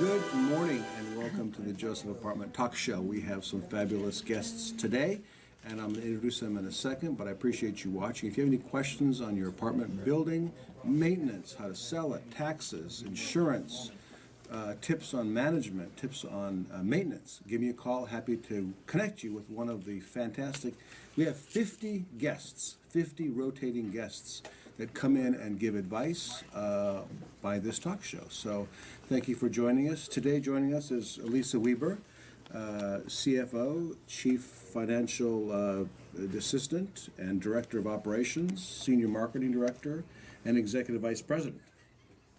Good morning and welcome to the Joseph Apartment Talk Show. We have some fabulous guests today, and I'm going to introduce them in a second, but I appreciate you watching. If you have any questions on your apartment building, maintenance, how to sell it, taxes, insurance, tips on management, tips on maintenance, give me a call. Happy to connect you with one of the fantastic, we have 50 guests, 50 rotating guests that come in and give advice by this talk show. So thank you for joining us. Today joining us is Elisa Weber, CFO, Chief Financial Assistant and Director of Operations, Senior Marketing Director, and Executive Vice President.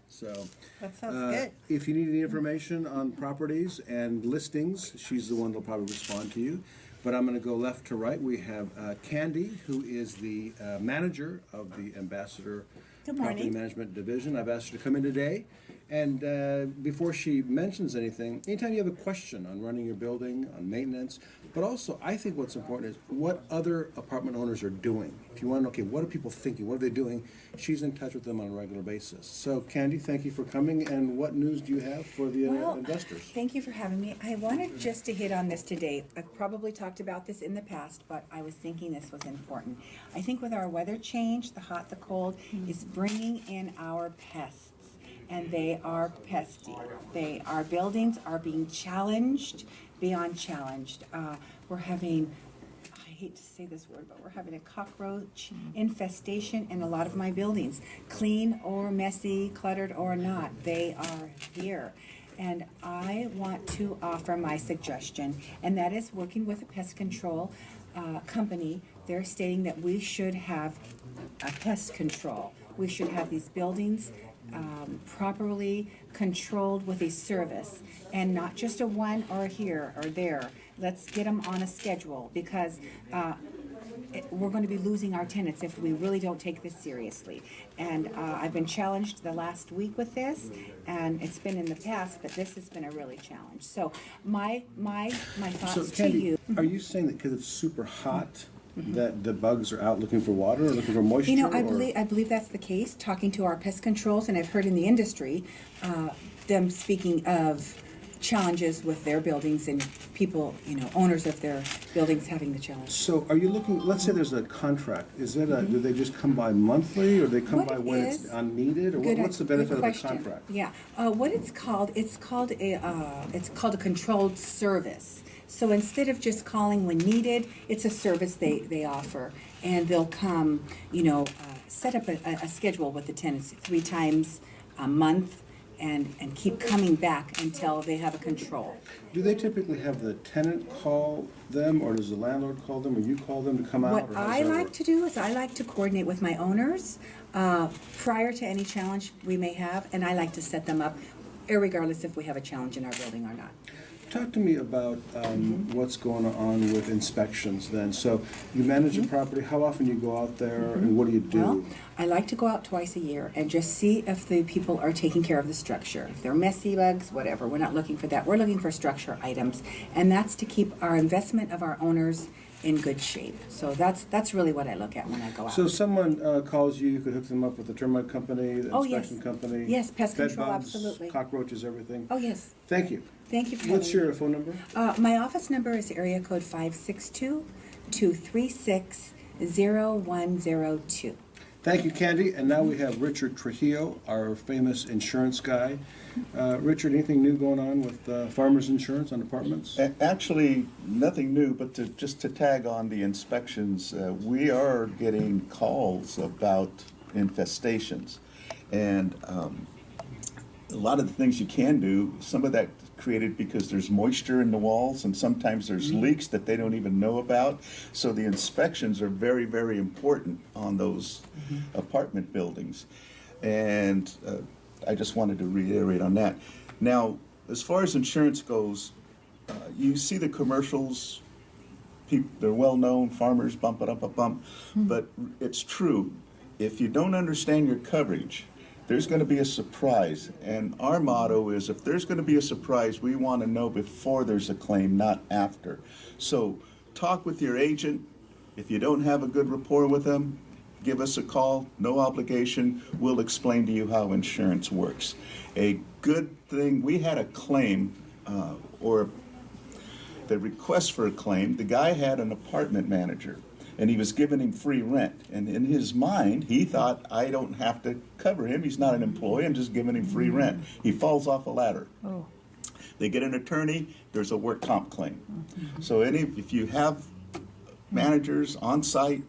So that sounds good. If you need any information on properties and listings, she's the one that'll probably respond to you. But I'm going to go left to right. We have Candy, who is the manager of the Ambassador Property Management Division. I've asked her to come in today. And before she mentions anything, anytime you have a question on running your building, on maintenance, but also I think what's important is what other apartment owners are doing. If you want to know, okay, what are people thinking? What are they doing? She's in touch with them on a regular basis. So, Candy, thank you for coming. And what news do you have for the investors? Thank you for having me. I wanted just to hit on this today. I've probably talked about this in the past, but I was thinking this was important. I think with our weather change, the hot, the cold, is bringing in our pests. And they are pesty. Our buildings are being challenged, beyond challenged. We're having, I hate to say this word, but we're having a cockroach infestation in a lot of my buildings. Clean or messy, cluttered or not, they are here. And I want to offer my suggestion, and that is working with a pest control company. They're stating that we should have a pest control. We should have these buildings properly controlled with a service, and not just a one or here or there. Let's get them on a schedule, because we're going to be losing our tenants if we really don't take this seriously. And I've been challenged the last week with this, and it's been in the past, but this has been a really challenge. So my thoughts So, Candy, to you. are you saying that because it's super hot, that the bugs are out looking for water or looking for moisture? You know, I believe that's the case, talking to our pest controls, and I've heard in the industry them speaking of challenges with their buildings and people, owners of their buildings having the challenge. So are you looking, let's say there's a contract, is it do they just come by monthly, or they come What by when it's unneeded, or what's the benefit of a contract? Yeah, what it's called a controlled service. So instead of just calling when needed, it's a service they offer, and they'll come, set up a schedule with the tenants 3 times a month, and keep coming back until they have a control. Do they typically have the tenant call them, or does the landlord call them, or you call them to come out? What I like to do is I like to coordinate with my owners prior to any challenge we may have, and I like to set them up irregardless if we have a challenge in our building or not. Talk to me about what's going on with inspections then. So you manage a property, how often you go out there, and what do you do? Well, I like to go out twice a year and just see if the people are taking care of the structure. If they're messy bugs, whatever, we're not looking for that. We're looking for structure items, and that's to keep our investment of our owners in good shape. So that's really what I look at when I go out. So if someone calls you, you could hook them up with the termite company, the inspection company? Yes, pest bed control, bugs, absolutely. Cockroaches, everything? Oh, yes. Thank you. Thank you for What's having your me. phone number? My office number is area code 562-236-0102. Thank you, Candy. And now we have Richard Trujillo, our famous insurance guy. Richard, anything new going on with Farmers Insurance on apartments? Actually, nothing new, but just to tag on the inspections, we are getting calls about infestations. And a lot of the things you can do, some of that created because there's moisture in the walls, and sometimes there's leaks that they don't even know about. So the inspections are very, very important on those apartment buildings. And I just wanted to reiterate on that. Now, as far as insurance goes, you see the commercials, they're well known, farmers bump it up a bump, but it's true. If you don't understand your coverage, there's going to be a surprise. And our motto is, if there's going to be a surprise, we want to know before there's a claim, not after. So talk with your agent. If you don't have a good rapport with them, give us a call, no obligation. We'll explain to you how insurance works. A good thing, we had a claim, or the request for a claim. The guy had an apartment manager, and he was giving him free rent. And in his mind, he thought, I don't have to cover him. He's not an employee. I'm just giving him free rent. He falls off a ladder. Oh. They get an attorney, there's a work comp claim. So if you have managers on site,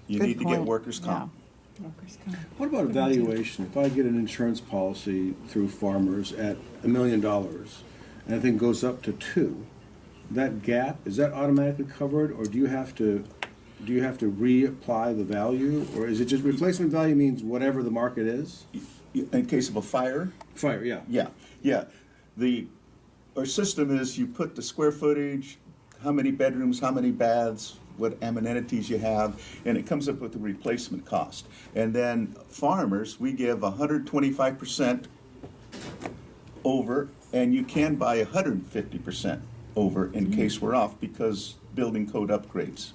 you Good need to get point. workers' comp. Workers' comp. What about evaluation? If I get an insurance policy through Farmers at $1 million, and I think goes up to 2, that gap, is that automatically covered, or do you have to reapply the value, or is it just replacement value means whatever the market is? In case of a fire, Fire, yeah. yeah. Our system is you put the square footage, how many bedrooms, how many baths, what amenities you have, and it comes up with the replacement cost. And then Farmers, we give 125% over, and you can buy 150% over in case we're off because building code upgrades.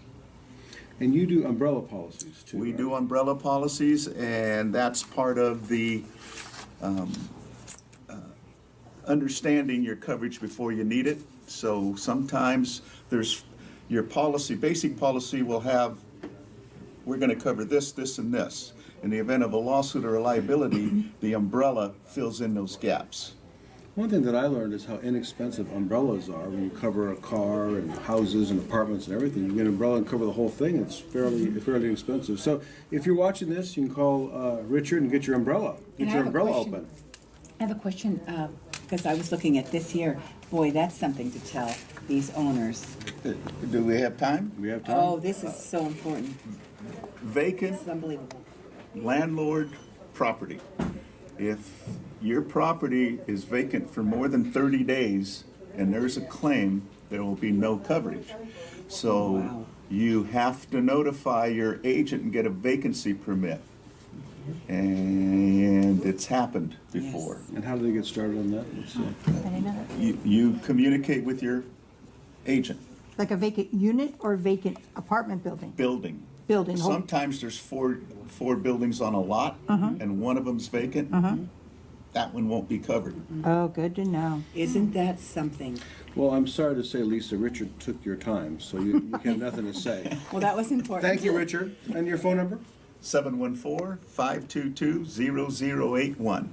And you do umbrella policies too, We right? do umbrella policies, and that's part of the understanding your coverage before you need it. So sometimes there's your policy, basic policy will have, we're going to cover this, this, and this. In the event of a lawsuit or a liability, the umbrella fills in those gaps. One thing that I learned is how inexpensive umbrellas are. When you cover a car and houses and apartments and everything, you get an umbrella and cover the whole thing. It's fairly inexpensive. So if you're watching this, you can call Richard and get your umbrella. Get And I your have a umbrella question. open. I have a question, because I was looking at this here. Boy, that's something to tell these owners. Do we have time? We have time? Oh, this is so important. Vacant This is unbelievable. landlord property. If your property is vacant for more than 30 days and there's a claim, there will be no coverage. So Wow. you have to notify your agent and get a vacancy permit. And it's happened before. And how do they get started on that? Let's see. I didn't know that. You communicate with your agent, Like a vacant unit or vacant apartment building? building. Building, whole- Sometimes there's four buildings on a lot and one of them's vacant. That one won't be covered. Oh, good to know. Isn't that something? Well, I'm sorry to say, Lisa, Richard took your time, so you have nothing to say. Well, that was important. Thank you, Richard. And your phone number? 714-522-0081.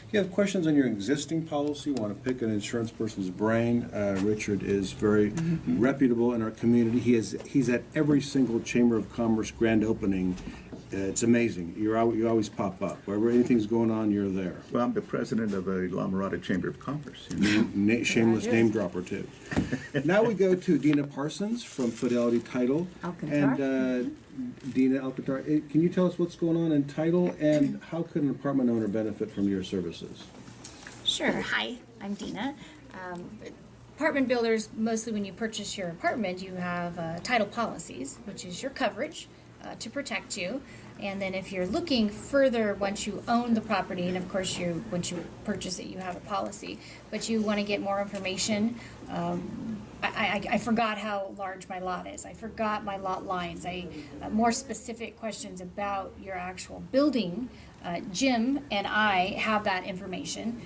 If you have questions on your existing policy, want to pick an insurance person's brain, Richard is very reputable in our community. He's at every single Chamber of Commerce grand opening. It's amazing. You always pop up. Wherever anything's going on, you're there. Well, I'm the president of the La Mirada Chamber of Commerce. Shameless name dropper, too. Now we go to Dina Parsons from Fidelity Title. Alcantar. And Dina Alcantar, can you tell us what's going on in Title and how could an apartment owner benefit from your services? Sure. Hi, I'm Dina. Apartment builders, mostly when you purchase your apartment, you have title policies, which is your coverage to protect you. And then if you're looking further, once you own the property, and of course once you purchase it, you have a policy, but you want to get more information. I forgot how large my lot is. I forgot my lot lines. More specific questions about your actual building. Jim and I have that information.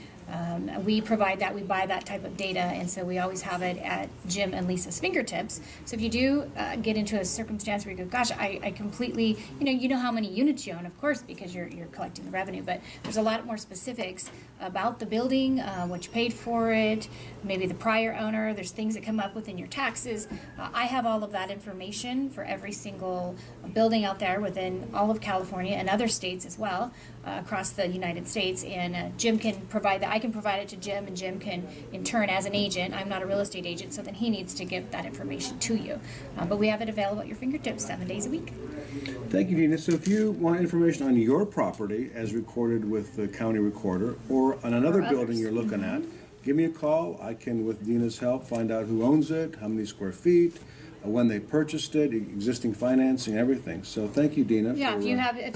We provide that, we buy that type of data, and so we always have it at Jim and Lisa's fingertips. So if you do get into a circumstance where you go, gosh, I completely, you know how many units you own, of course, because you're collecting the revenue, but there's a lot more specifics about the building, what you paid for it, maybe the prior owner, there's things that come up within your taxes. I have all of that information for every single building out there within all of California and other states as well, across the United States, and Jim can provide that. I can provide it to Jim, and Jim can, in turn, as an agent, I'm not a real estate agent, so then he needs to give that information to you. But we have it available at your fingertips 7 days a week. Thank you, Dina. So if you want information on your property as recorded with the county recorder or on another Or building others. you're looking at, give me a call. I can, with Dina's help, find out who owns it, how many square feet, when they purchased it, existing financing, everything. So thank you, Dina. Yeah, for, if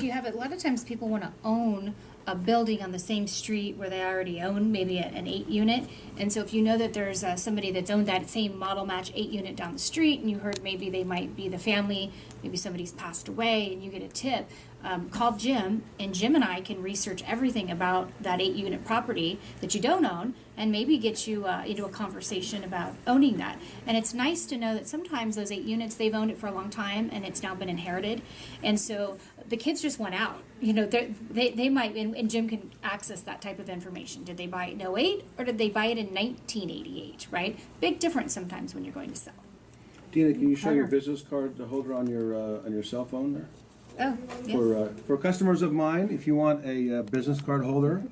you have it, a lot of times people want to own a building on the same street where they already own maybe an 8-unit. And so if you know that there's somebody that's owned that same model match 8-unit down the street, and you heard maybe they might be the family, maybe somebody's passed away, and you get a tip, call Jim, and Jim and I can research everything about that 8-unit property that you don't own, and maybe get you into a conversation about owning that. And it's nice to know that sometimes those 8 units, they've owned it for a long time, and it's now been inherited. And so the kids just went out. You know, they might, and Jim can access that type of information. Did they buy it in '08 or did they buy it in 1988, right? Big difference sometimes when you're going to sell. Dina, can you show your business card holder on your cell phone there? Oh, yes. For customers of mine, if you want a business card holder,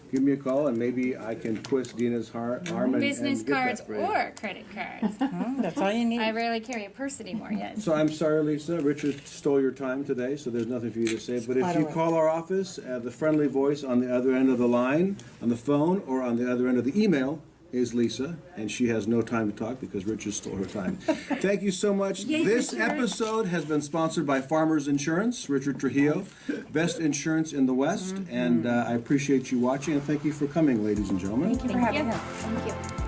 give me a call and maybe I can twist Dina's arm and Business get that cards for you. or credit cards. That's all you need. I rarely carry a purse anymore, yes. So I'm sorry, Lisa. Richard stole your time today, so there's nothing for you to say. But if you call our office, the friendly voice on the other end of the line, on the phone, or on the other end of the email is Lisa, and she has no time to talk because Richard stole her time. Thank you so much. This episode has been sponsored by Farmers Insurance, Richard Trujillo, best insurance in the West, and I appreciate you watching, and thank you for coming, ladies and gentlemen. Thank you for having us. Thank you.